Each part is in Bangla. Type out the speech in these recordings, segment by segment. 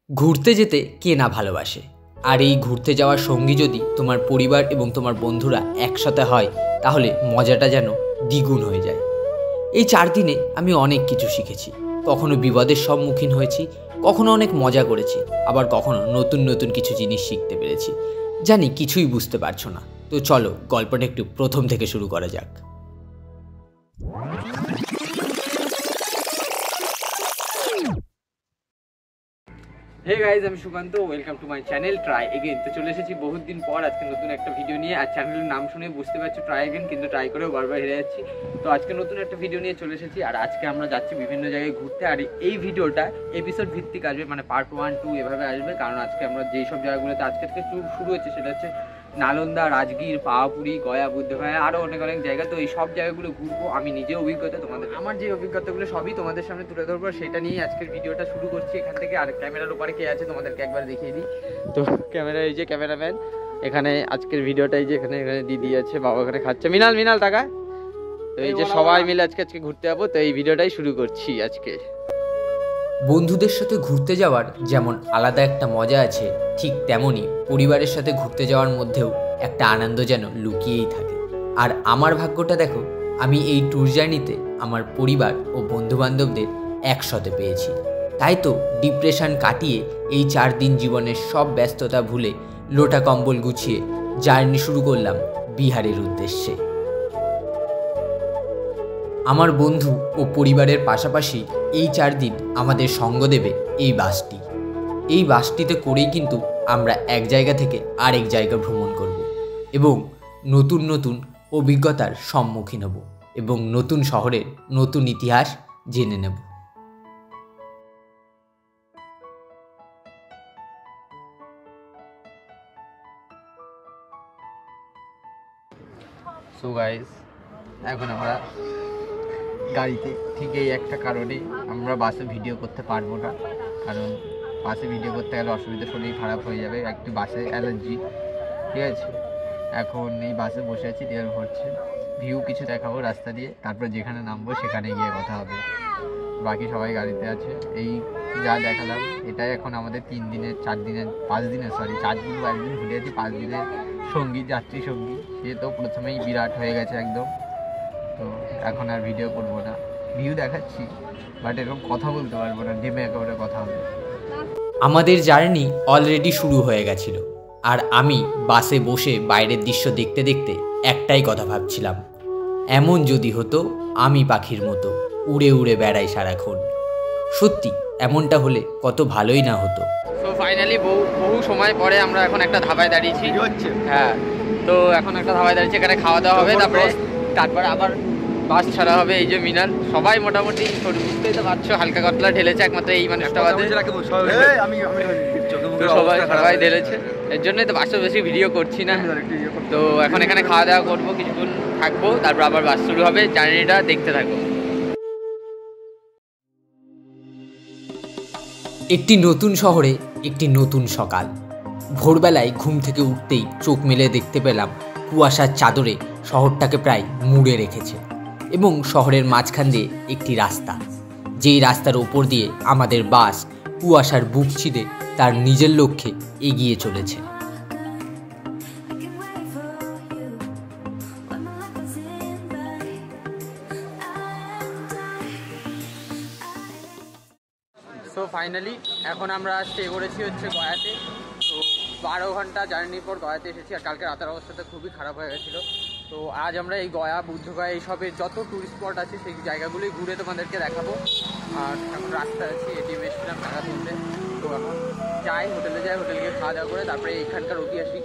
ঘুরতে যেতে কে না ভালোবাসে। আর এই ঘুরতে যাওয়ার সঙ্গী যদি তোমার পরিবার এবং তোমার বন্ধুরা একসাথে হয় তাহলে মজাটা যেন দ্বিগুণ হয়ে যায়। এই 4 দিনে আমি অনেক কিছু শিখেছি। কখনো বিপদের সম্মুখীন হয়েছি, কখনো অনেক মজা করেছি, আবার কখনো নতুন নতুন কিছু জিনিস শিখতে পেরেছি। জানি কিছুই বুঝতে পারছো না, তো চলো গল্পটা একটু প্রথম থেকে শুরু করা যাক। হে গাইজ, আমি Sukanta, welcome to my channel try again. তো চলে এসেছি বহুত দিন পর আজকে নতুন একটা ভিডিও নিয়ে। আর চ্যানেলের নাম শুনে বুঝতে পারছো ট্রাই এগেন, কিন্তু ট্রাই করেও বারবার হেরে যাচ্ছি। তো আজকে নতুন একটা ভিডিও নিয়ে চলে এসেছি। আর আজকে আমরা যাচ্ছি বিভিন্ন জায়গায় ঘুরতে। আর এই ভিডিওটা এপিসোড ভিত্তিক আসবে, মানে পার্ট 1, 2 এভাবে আসবে। কারণ আজকে আমরা যেই সব জায়গাগুলোতে আজকে থেকে শুরু হচ্ছে সেটা হচ্ছে নালন্দা, রাজগীর, পাহাপুরি, গয়া, বুদ্ধগয়া, আরও অনেক অনেক জায়গা। তো এই সব জায়গাগুলো ঘুরবো। আমি নিজে অভিজ্ঞতা তোমাদের, আমার যে অভিজ্ঞতাগুলো সবই তোমাদের সামনে তুলে ধরবো, সেটা নিয়েই আজকের ভিডিওটা শুরু করছি এখান থেকে। আর ক্যামেরার উপরে কে আছে তোমাদেরকে একবার দেখিয়ে দিই। তো ক্যামেরা, এই যে ক্যামেরাম্যান এখানে, আজকের ভিডিওটা এই যে এখানে দিদি আছে, বাবা এখানে খাচ্ছে। মিনাল টাকা। তো এই যে সবাই মিলে আজকে ঘুরতে যাবো। তো এই ভিডিওটাই শুরু করছি আজকে। বন্ধুদের সাথে ঘুরতে যাওয়ার যেমন আলাদা একটা মজা আছে, ঠিক তেমনই পরিবারের সাথে ঘুরতে যাওয়ার মধ্যেও একটা আনন্দ যেন লুকিয়েই থাকে। আর আমার ভাগ্যটা দেখো, আমি এই ট্যুর জার্নিতে আমার পরিবার ও বন্ধুবান্ধবদের একসাথে পেয়েছি। তাই তো ডিপ্রেশন কাটিয়ে এই 4 দিন জীবনের সব ব্যস্ততা ভুলে লোটা কম্বল গুছিয়ে জার্নি শুরু করলাম বিহারের উদ্দেশ্যে। আমার বন্ধু ও পরিবারের পাশাপাশি এই 4 দিন আমাদের সঙ্গ দেবে এই বাসটিতে করেই কিন্তু আমরা এক জায়গা থেকে আরেক জায়গা ভ্রমণ করব এবং নতুন নতুন অভিজ্ঞতার সম্মুখীন হব এবং নতুন শহরের নতুন ইতিহাস জেনে নেব। সো গাইস, এখন আমরা গাড়িতে, ঠিক এই একটা কারণে আমরা বাসে ভিডিও করতে পারবো না। কারণ বাসে ভিডিও করতে গেলে অসুবিধা, শরীর খারাপ হয়ে যাবে, একটু বাসে অ্যালার্জি। ঠিক আছে, এখন এই বাসে বসে আছি, তেল ভরছে, ভিউ কিছু দেখাবো রাস্তা দিয়ে, তারপর যেখানে নামবো সেখানে গিয়ে কথা হবে। বাকি সবাই গাড়িতে আছে। এই যা দেখালাম এটাই এখন আমাদের 3 দিনের 4 দিনের 5 দিনের 4 দিন বা 1 দিন ঘুরে আছি 5 দিনের সঙ্গী, যাত্রী সঙ্গী। সে তো প্রথমেই বিরাট হয়ে গেছে একদম। তো এখন আর ভিডিও করবো না, ভিউ দেখাচ্ছি বাট এরকম কথা বলতে পারবো না, ডেমে একেবারে কথা হবে। আমাদের জার্নি অলরেডি শুরু হয়ে গেছিল। আর আমি বাসে বসে বাইরের দৃশ্য দেখতে দেখতে একটাই কথা ভাবছিলাম, এমন যদি হতো আমি পাখির মতো উড়ে উড়ে বেড়াই সারাক্ষণ। সত্যি এমনটা হলে কত ভালোই না হতো। সো ফাইনালি বহু সময় পরে আমরা এখন একটা ধাবায় দাঁড়িয়েছি। হ্যাঁ, তো এখন একটা ধাবায় দাঁড়িয়েছি, এখানে খাওয়া দাওয়া হবে, তারপরে আবার বাস ছাড়া হবে। এই যে মিনাল, সবাই মোটামুটি বুঝতেই তো পারছো, হালকা কতলা ঢেলেছে, একমাত্র এই মানুষটা বাদে সবাই ঢেলেছে। এর জন্যই তো বাসে বেশি ভিডিও করছি না। তো এখন এখানে খাওয়া দাওয়া করবো, কিছুক্ষণ থাকবো, তারপর আবার বাস শুরু হবে। জার্নিটা দেখতে থাকবো। একটি নতুন শহরে একটি নতুন সকাল। ভোরবেলায় ঘুম থেকে উঠতেই চোখ মেলে দেখতে পেলাম কুয়াশার চাদরে শহরটাকে প্রায় মুড়ে রেখেছে এবং শহরের মাঝখান দিয়ে একটি রাস্তা, যেই রাস্তার ওপর দিয়ে আমাদের বাস কুয়াশার বুক ছিঁড়ে তার নিজের লক্ষ্যে এগিয়ে চলেছে। তো ফাইনালি এখন আমরা স্টে করেছি হচ্ছে গয়াতে। তো 12 ঘন্টা জার্নির পর গয়াতে এসেছি। আর কালকে রাতের অবস্থাটা খুবই খারাপ হয়ে গেছিলো। তো আজ আমরা এই গয়া, বুদ্ধগয়া, এইসবের যত ট্যুরিস্ট স্পট আছে সেই জায়গাগুলোই ঘুরে তোমাদেরকে দেখাবো। আর এখন রাস্তায় আছি, এটিএম এসেছিলাম টাকা তুলতে। তো এখন হোটেলে যাই, হোটেলে গিয়ে খাওয়া দাওয়া করে তারপরে এইখানকার ঐতিহাসিক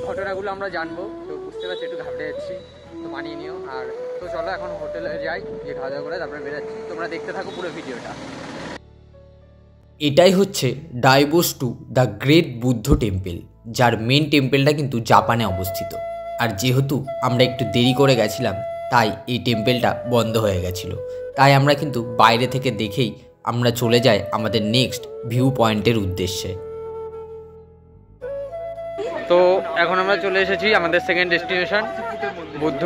ঘটনাগুলো আমরা জানবো। তো বুঝতে পারছি একটু ঘাবড়ে যাচ্ছি, তো মানিয়ে নিও। আর তো চলো এখন হোটেলে যাই, গিয়ে খাওয়া দাওয়া করে তারপরে বেরোচ্ছি। তোমরা দেখতে থাকো পুরো ভিডিওটা। এটাই হচ্ছে ডাইবোস to the great Buddha temple, যার মেন টেম্পলটা কিন্তু জাপানে অবস্থিত। আর যেহেতু আমরা একটু দেরি করে গেছিলাম তাই এই টেম্পলটা বন্ধ হয়ে গেছিলো। তাই আমরা কিন্তু বাইরে থেকে দেখেই আমরা চলে যাই আমাদের নেক্সট ভিউ পয়েন্টের উদ্দেশ্যে। তো এখন আমরা চলে এসেছি আমাদের সেকেন্ড ডেস্টিনেশন, বুদ্ধ।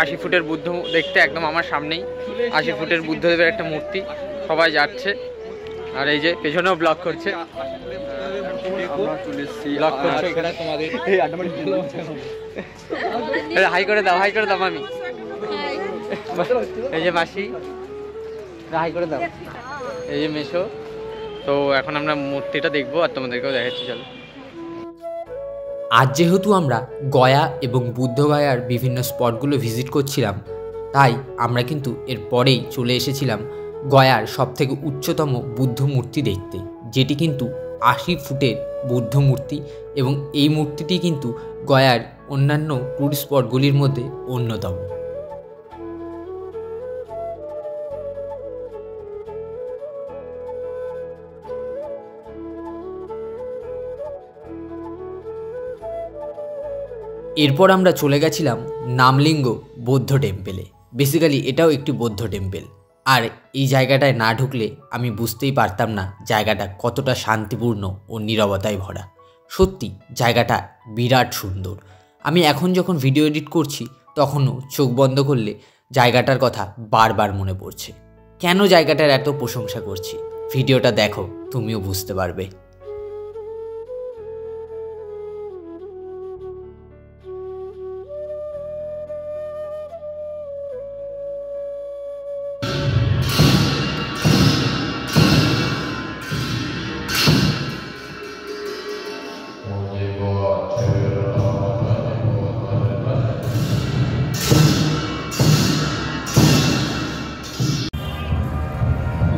80 ফুটের বুদ্ধ দেখতে একদম আমার সামনেই 80 ফুটের বুদ্ধদেবের একটা মূর্তি, সবাই যাচ্ছে। আর এই যে পেছনেও ব্লগ করছে, ব্লগ করছে এখানে তোমাদের। হাই করে দাও, হাই করে দাও মামি। এই যে মাসি, হাই করে দাও। এই যে মেশো। তো এখন আমরা মূর্তিটা দেখবো আর তোমাদেরকেও দেখাচ্ছি, চলো। আজ যেহেতু আমরা গয়া এবং বুদ্ধগয়ার বিভিন্ন স্পটগুলো ভিজিট করছিলাম, তাই আমরা কিন্তু এর পরেই চলে এসেছিলাম গয়ার সবথেকে উচ্চতম বুদ্ধ মূর্তি দেখতে, যেটি কিন্তু 80 ফুটের বুদ্ধ মূর্তি, এবং এই মূর্তিটি কিন্তু গয়ার অন্যান্য টুরিস্ট স্পটগুলির মধ্যে অন্যতম। এরপর আমরা চলে গেছিলাম নামলিঙ্গ বৌদ্ধ টেম্পেলে। বেসিক্যালি এটাও একটি বৌদ্ধ টেম্পেল, আর এই জায়গাটায় না ঢুকলে আমি বুঝতেই পারতাম না জায়গাটা কতটা শান্তিপূর্ণ ও নীরবতায় ভরা। সত্যি জায়গাটা বিরাট সুন্দর। আমি এখন যখন ভিডিও এডিট করছি তখনও চোখ বন্ধ করলে জায়গাটার কথা বারবার মনে পড়ছে। কেন জায়গাটার এত প্রশংসা করছি, ভিডিওটা দেখো, তুমিও বুঝতে পারবে।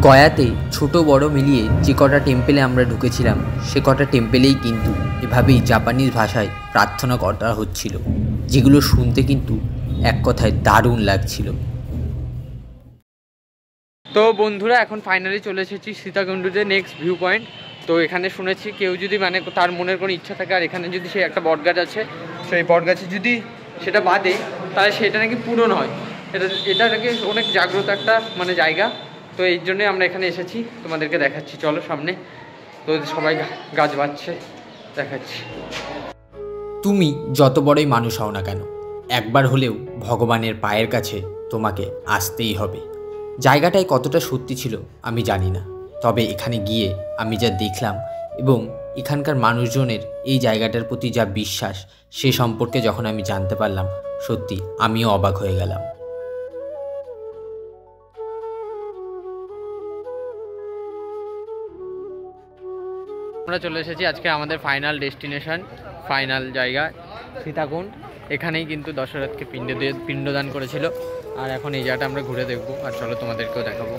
গয়াতে ছোট বড় মিলিয়ে যে কটা টেম্পেলে আমরা ঢুকেছিলাম, সে কটা টেম্পেলেই কিন্তু এভাবেই জাপানিজ ভাষায় প্রার্থনা করা হচ্ছিল, যেগুলো শুনতে কিন্তু এক কথায় দারুণ লাগছিল। তো বন্ধুরা, এখন ফাইনালি চলে এসেছি সীতাকুণ্ডুতে নেক্সট ভিউ পয়েন্ট। তো এখানে শুনেছি কেউ যদি মানে তার মনের কোনো ইচ্ছা থাকে, আর এখানে যদি সে একটা বটগাছ আছে, সেই বটগাছে যদি সেটা বাঁধে তাহলে সেটা নাকি পূরণ হয়। এটা নাকি অনেক জাগ্রত একটা মানে জায়গা। তো এই জন্যই আমরা এখানে এসেছি, তোমাদেরকে দেখাচ্ছি, চলো সামনে। তো সবাই গাছ বাঁধছে, দেখাচ্ছি। তুমি যত বড়ই মানুষ হও না কেন, একবার হলেও ভগবানের পায়ের কাছে তোমাকে আসতেই হবে। জায়গাটায় কতটা সত্যি ছিল আমি জানি না, তবে এখানে গিয়ে আমি যা দেখলাম এবং এখানকার মানুষজনের এই জায়গাটার প্রতি যা বিশ্বাস, সে সম্পর্কে যখন আমি জানতে পারলাম, সত্যি আমিও অবাক হয়ে গেলাম। আমরা চলে এসেছি আজকে আমাদের ফাইনাল ডেস্টিনেশন, ফাইনাল জায়গা সীতাকুণ্ড। এখানেই কিন্তু দশরথকে পিণ্ডদান করেছিল, আর এখন এই জায়গাটা আমরা ঘুরে দেখবো, আর চলো তোমাদেরকেও দেখাবো।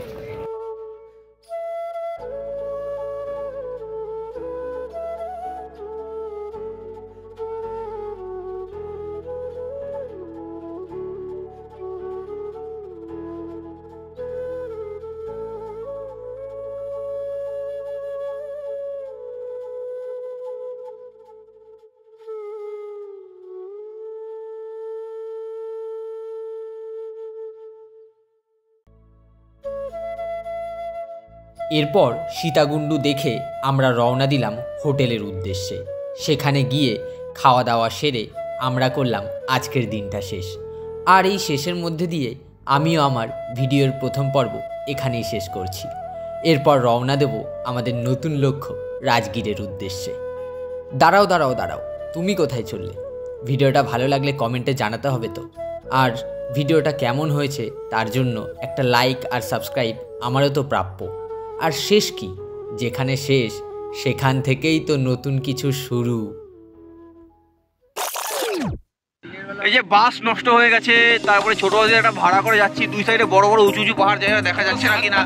এরপর সীতাকুণ্ডু দেখে আমরা রওনা দিলাম হোটেলের উদ্দেশ্যে। সেখানে গিয়ে খাওয়া দাওয়া সেরে আমরা করলাম আজকের দিনটা শেষ। আর এই শেষের মধ্যে দিয়ে আমিও আমার ভিডিওর প্রথম পর্ব এখানেই শেষ করছি। এরপর রওনা দেব আমাদের নতুন লক্ষ্য রাজগীরের উদ্দেশ্যে। দাঁড়াও দাঁড়াও দাঁড়াও, তুমি কোথায় চললে? ভিডিওটা ভালো লাগলে কমেন্টে জানাতে হবে তো। আর ভিডিওটা কেমন হয়েছে তার জন্য একটা লাইক আর সাবস্ক্রাইব আমারও তো প্রাপ্য। আর শেষ কি, যেখানে শেষ সেখান থেকেই তো নতুন কিছু শুরু। এই যে বাস নষ্ট হয়ে গেছে, তারপরে ছোট হাতে একটা ভাড়া করে যাচ্ছি, দুই সাইডে বড় বড় উঁচু উঁচু পাহাড়, জায়গা দেখা যাচ্ছে না কিনা।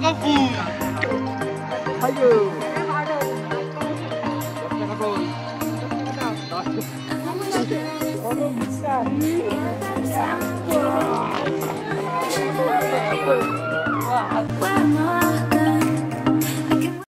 Wow.